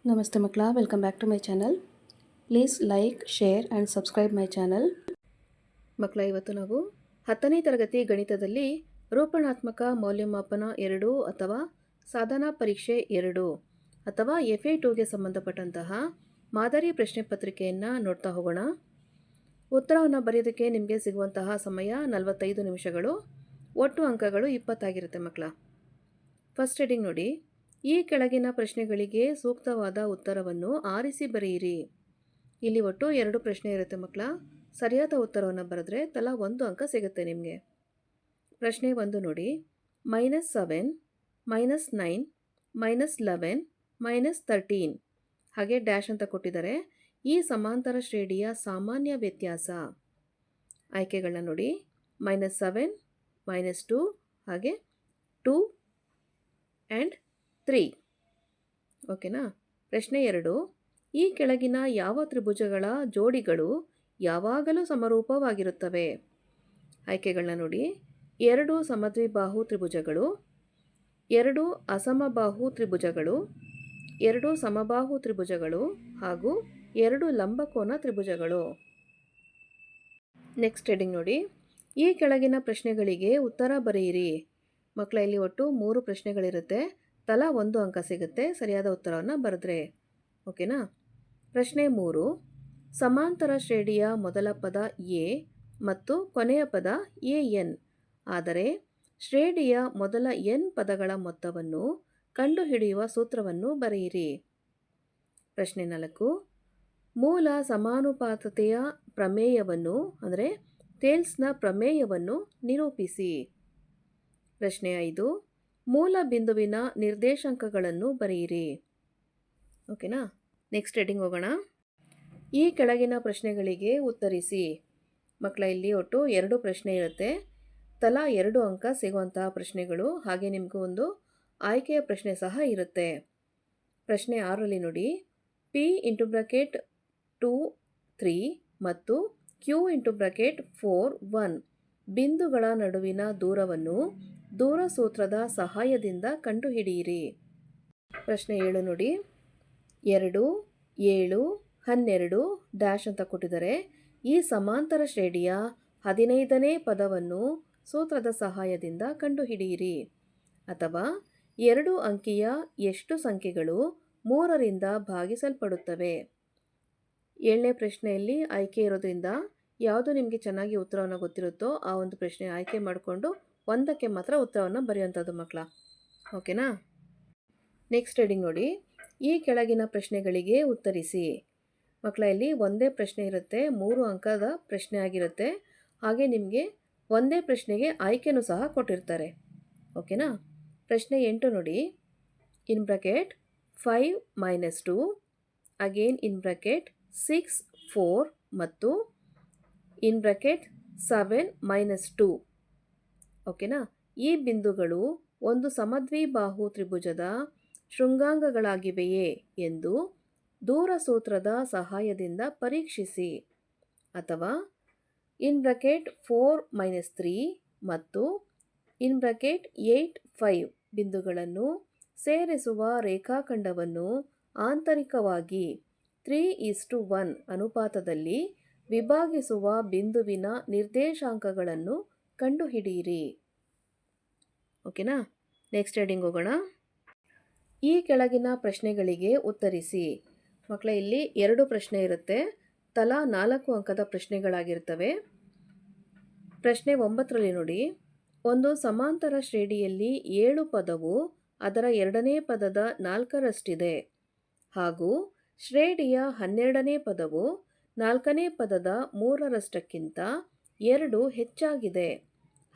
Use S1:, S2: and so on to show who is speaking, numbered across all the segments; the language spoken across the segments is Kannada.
S1: ನಮಸ್ತೆ ಮಕ್ಕಳ, welcome back to my channel. Please like, share and subscribe my channel. ಮಕ್ಕಳ, ಇವತ್ತು ನಾವು 10ನೇ ತರಗತಿ ಗಣಿತದಲ್ಲಿ ರೂಪಣಾತ್ಮಕ ಮೌಲ್ಯಮಾಪನ 2 ಅಥವಾ ಸಾಧನಾ ಪರೀಕ್ಷೆ 2 ಅಥವಾ FA2ಗೆ ಸಂಬಂಧಪಟ್ಟಂತಹ ಮಾದರಿ ಪ್ರಶ್ನೆ ಪತ್ರಿಕೆಯನ್ನು ನೋಡ್ತಾ ಹೋಗೋಣ. ಉತ್ತರವನ್ನು ಬರೆಯೋದಕ್ಕೆ ನಿಮಗೆ ಸಿಗುವಂತಹ ಸಮಯ 45 ನಿಮಿಷಗಳು. ಒಟ್ಟು ಅಂಕಗಳು 20 ಆಗಿರುತ್ತೆ ಮಕ್ಕಳ. ಫಸ್ಟ್ ಹೆಡಿಂಗ್ ನೋಡಿ. ಈ ಕೆಳಗಿನ ಪ್ರಶ್ನೆಗಳಿಗೆ ಸೂಕ್ತವಾದ ಉತ್ತರವನ್ನು ಆರಿಸಿ ಬರೆಯಿರಿ. ಇಲ್ಲಿ ಒಟ್ಟು 2 ಪ್ರಶ್ನೆ ಇರುತ್ತೆ ಮಕ್ಕಳ. ಸರಿಯಾದ ಉತ್ತರವನ್ನು ಬರೆದ್ರೆ ತಲಾ 1 ಅಂಕ ಸಿಗುತ್ತೆ ನಿಮಗೆ. ಪ್ರಶ್ನೆ 1 ನೋಡಿ. -7, -9, -11, -13 ಹಾಗೆ ಡ್ಯಾಶ್ ಅಂತ ಕೊಟ್ಟಿದ್ದಾರೆ. ಈ ಸಮಾಂತರ ಶ್ರೇಣಿಯ ಸಾಮಾನ್ಯ ವ್ಯತ್ಯಾಸ. ಆಯ್ಕೆಗಳನ್ನ ನೋಡಿ. -7, -2 ಹಾಗೆ 2 ಆ್ಯಂಡ್ 3. ಓಕೆನಾ. ಪ್ರಶ್ನೆ 2. ಈ ಕೆಳಗಿನ ಯಾವ ತ್ರಿಭುಜಗಳ ಜೋಡಿಗಳು ಯಾವಾಗಲೂ ಸಮರೂಪವಾಗಿರುತ್ತವೆ? ಆಯ್ಕೆಗಳನ್ನ ನೋಡಿ. 2 ಸಮದ್ವಿಬಾಹು ತ್ರಿಭುಜಗಳು, 2 ಅಸಮಬಾಹು ತ್ರಿಭುಜಗಳು, 2 ಸಮಬಾಹು ತ್ರಿಭುಜಗಳು ಹಾಗೂ 2 ಲಂಬಕೋನ ತ್ರಿಭುಜಗಳು. ನೆಕ್ಸ್ಟ್ ಹೆಡಿಂಗ್ ನೋಡಿ. ಈ ಕೆಳಗಿನ ಪ್ರಶ್ನೆಗಳಿಗೆ ಉತ್ತರ ಬರೆಯಿರಿ. ಮಕ್ಕಳ, ಇಲ್ಲಿ ಒಟ್ಟು 3 ಪ್ರಶ್ನೆಗಳಿರುತ್ತೆ. ತಲಾ 1 ಅಂಕ ಸಿಗುತ್ತೆ ಸರಿಯಾದ ಉತ್ತರವನ್ನು ಬರೆದ್ರೆ. ಓಕೆನಾ. ಪ್ರಶ್ನೆ 3. ಸಮಾಂತರ ಶ್ರೇಣಿಯ ಮೊದಲ ಪದ ಎ ಮತ್ತು ಕೊನೆಯ ಪದ AN ಆದರೆ ಶ್ರೇಣಿಯ ಮೊದಲ N ಪದಗಳ ಮೊತ್ತವನ್ನು ಕಂಡುಹಿಡಿಯುವ ಸೂತ್ರವನ್ನು ಬರೆಯಿರಿ. ಪ್ರಶ್ನೆ 4. ಮೂಲ ಸಮಾನುಪಾತತೆಯ ಪ್ರಮೇಯವನ್ನು ಅಂದರೆ ಥೇಲ್ಸ್ನ ಪ್ರಮೇಯವನ್ನು ನಿರೂಪಿಸಿ. ಪ್ರಶ್ನೆ 5. ಮೂಲ ಬಿಂದುವಿನ ನಿರ್ದೇಶಾಂಕಗಳನ್ನು ಬರೆಯಿರಿ. ಓಕೆನಾ. ನೆಕ್ಸ್ಟ್ ಹೆಡಿಂಗ್ ಹೋಗೋಣ. ಈ ಕೆಳಗಿನ ಪ್ರಶ್ನೆಗಳಿಗೆ ಉತ್ತರಿಸಿ. ಮಕ್ಕಳ, ಇಲ್ಲಿ ಒಟ್ಟು 2 ಪ್ರಶ್ನೆ ಇರುತ್ತೆ. ತಲಾ 2 ಅಂಕ ಸಿಗುವಂತಹ ಪ್ರಶ್ನೆಗಳು. ಹಾಗೆ ನಿಮಗೂ ಒಂದು ಆಯ್ಕೆಯ ಪ್ರಶ್ನೆ ಸಹ ಇರುತ್ತೆ. ಪ್ರಶ್ನೆ 6ರಲ್ಲಿ ನೋಡಿ. P × 2 3 ಮತ್ತು Q × 4 1 ಬಿಂದುಗಳ ನಡುವಿನ ದೂರವನ್ನು ದೂರ ಸೂತ್ರದ ಸಹಾಯದಿಂದ ಕಂಡುಹಿಡಿಯಿರಿ. ಪ್ರಶ್ನೆ 7 ನೋಡಿ. 2, 7, 12 ಡ್ಯಾಶ್ ಅಂತ ಕೊಟ್ಟಿದ್ದಾರೆ. ಈ ಸಮಾಂತರ ಶ್ರೇಣಿಯ 15ನೇ ಪದವನ್ನು ಸೂತ್ರದ ಸಹಾಯದಿಂದ ಕಂಡುಹಿಡಿಯಿರಿ. ಅಥವಾ 2 ಅಂಕಿಯ ಎಷ್ಟು ಸಂಖ್ಯೆಗಳು 3ರಿಂದ ಭಾಗಿಸಲ್ಪಡುತ್ತವೆ? 7ನೇ ಪ್ರಶ್ನೆಯಲ್ಲಿ ಆಯ್ಕೆ ಇರೋದ್ರಿಂದ ಯಾವುದು ನಿಮಗೆ ಚೆನ್ನಾಗಿ ಉತ್ತರವನ್ನು ಗೊತ್ತಿರುತ್ತೋ ಆ ಒಂದು ಪ್ರಶ್ನೆ ಆಯ್ಕೆ ಮಾಡಿಕೊಂಡು 1ಕ್ಕೆ ಮಾತ್ರ ಉತ್ತರವನ್ನು ಬರೆಯುವಂಥದ್ದು ಮಕ್ಕಳ. ಓಕೆನಾ. ನೆಕ್ಸ್ಟ್ ಹೆಡಿಂಗ್ ನೋಡಿ. ಈ ಕೆಳಗಿನ ಪ್ರಶ್ನೆಗಳಿಗೆ ಉತ್ತರಿಸಿ. ಮಕ್ಕಳ, ಇಲ್ಲಿ ಒಂದೇ ಪ್ರಶ್ನೆ ಇರುತ್ತೆ. 3 ಅಂಕದ ಪ್ರಶ್ನೆ ಆಗಿರುತ್ತೆ. ಹಾಗೆ ನಿಮಗೆ ಒಂದೇ ಪ್ರಶ್ನೆಗೆ ಆಯ್ಕೆನೂ ಸಹ ಕೊಟ್ಟಿರ್ತಾರೆ. ಓಕೆನಾ. ಪ್ರಶ್ನೆ 8 ನೋಡಿ. ಇನ್ ಬ್ರಾಕೆಟ್ 5 - 2 ಅಗೇನ್ ಇನ್ ಬ್ರಾಕೆಟ್ 6 4 ಮತ್ತು ಇನ್ ಬ್ರಾಕೆಟ್ 7 - 2. ಓಕೆನಾ. ಈ ಬಿಂದುಗಳು ಒಂದು ಸಮದ್ವಿಬಾಹು ತ್ರಿಭುಜದ ಶೃಂಗಾಂಗಗಳಾಗಿವೆಯೇ ಎಂದು ದೂರ ಸೂತ್ರದ ಸಹಾಯದಿಂದ ಪರೀಕ್ಷಿಸಿ. ಅಥವಾ ಇನ್ ಬ್ರಾಕೆಟ್ 4 - 3 ಮತ್ತು ಇನ್ ಬ್ರಾಕೆಟ್ 8 5 ಬಿಂದುಗಳನ್ನು ಸೇರಿಸುವ ರೇಖಾಖಂಡವನ್ನು ಆಂತರಿಕವಾಗಿ 3:1 ಅನುಪಾತದಲ್ಲಿ ವಿಭಾಗಿಸುವ ಬಿಂದುವಿನ ನಿರ್ದೇಶಾಂಕಗಳನ್ನು ಕಂಡುಹಿಡಿಯಿರಿ. ಓಕೆನಾ. ನೆಕ್ಸ್ಟ್ ಹೆಡಿಂಗ್ ಹೋಗೋಣ. ಈ ಕೆಳಗಿನ ಪ್ರಶ್ನೆಗಳಿಗೆ ಉತ್ತರಿಸಿ. ಮಕ್ಕಳ, ಇಲ್ಲಿ 2 ಪ್ರಶ್ನೆ ಇರುತ್ತೆ. ತಲಾ 4 ಅಂಕದ ಪ್ರಶ್ನೆಗಳಾಗಿರ್ತವೆ. ಪ್ರಶ್ನೆ 9ರಲ್ಲಿ ನೋಡಿ. ಒಂದು ಸಮಾಂತರ ಶ್ರೇಣಿಯಲ್ಲಿ 7 ಪದವು ಅದರ 2ನೇ ಪದದ 4ರಷ್ಟಿದೆ ಹಾಗೂ ಶ್ರೇಣಿಯ 12ನೇ ಪದವು 4ನೇ ಪದದ 3ರಷ್ಟಕ್ಕಿಂತ 2 ಹೆಚ್ಚಾಗಿದೆ.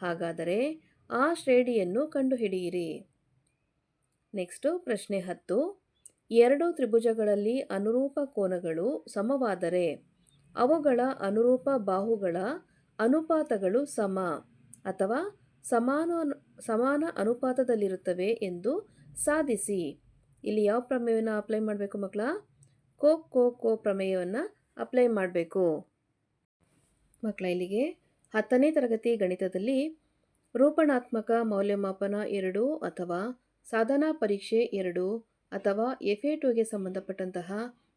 S1: ಹಾಗಾದರೆ ಆ ಶ್ರೇಣಿಯನ್ನು ಕಂಡುಹಿಡಿಯಿರಿ. ನೆಕ್ಸ್ಟು ಪ್ರಶ್ನೆ 10. 2 ತ್ರಿಭುಜಗಳಲ್ಲಿ ಅನುರೂಪ ಕೋನಗಳು ಸಮವಾದರೆ ಅವುಗಳ ಅನುರೂಪ ಬಾಹುಗಳ ಅನುಪಾತಗಳು ಸಮ ಅಥವಾ ಸಮಾನ ಅನುಪಾತದಲ್ಲಿರುತ್ತವೆ ಎಂದು ಸಾಧಿಸಿ. ಇಲ್ಲಿ ಯಾವ ಪ್ರಮೇಯವನ್ನು ಅಪ್ಲೈ ಮಾಡಬೇಕು ಮಕ್ಕಳ? ಕೋ ಪ್ರಮೇಯವನ್ನು ಅಪ್ಲೈ ಮಾಡಬೇಕು. ಮಕ್ಕಳ, ಇಲ್ಲಿಗೆ 10ನೇ ತರಗತಿ ಗಣಿತದಲ್ಲಿ ರೂಪಣಾತ್ಮಕ ಮೌಲ್ಯಮಾಪನ 2 ಅಥವಾ ಸಾಧನಾ ಪರೀಕ್ಷೆ 2 ಅಥವಾ FA2ಗೆ ಸಂಬಂಧಪಟ್ಟಂತಹ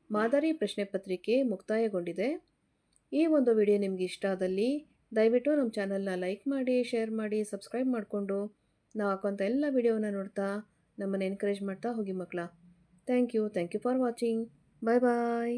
S1: ಮಾದರಿ ಪ್ರಶ್ನೆ ಪತ್ರಿಕೆ ಮುಕ್ತಾಯಗೊಂಡಿದೆ. ಈ ಒಂದು ವಿಡಿಯೋ ನಿಮಗೆ ಇಷ್ಟ ಆದಲ್ಲಿ ದಯವಿಟ್ಟು ನಮ್ಮ ಚಾನಲ್ನ ಲೈಕ್ ಮಾಡಿ, ಶೇರ್ ಮಾಡಿ, ಸಬ್ಸ್ಕ್ರೈಬ್ ಮಾಡಿಕೊಂಡು ನಾವು ಹಾಕುವಂಥ ಎಲ್ಲ ವಿಡಿಯೋನ ನೋಡ್ತಾ ನಮ್ಮನ್ನು ಎನ್ಕರೇಜ್ ಮಾಡ್ತಾ ಹೋಗಿ ಮಕ್ಕಳ. Thank you for watching. Bye bye.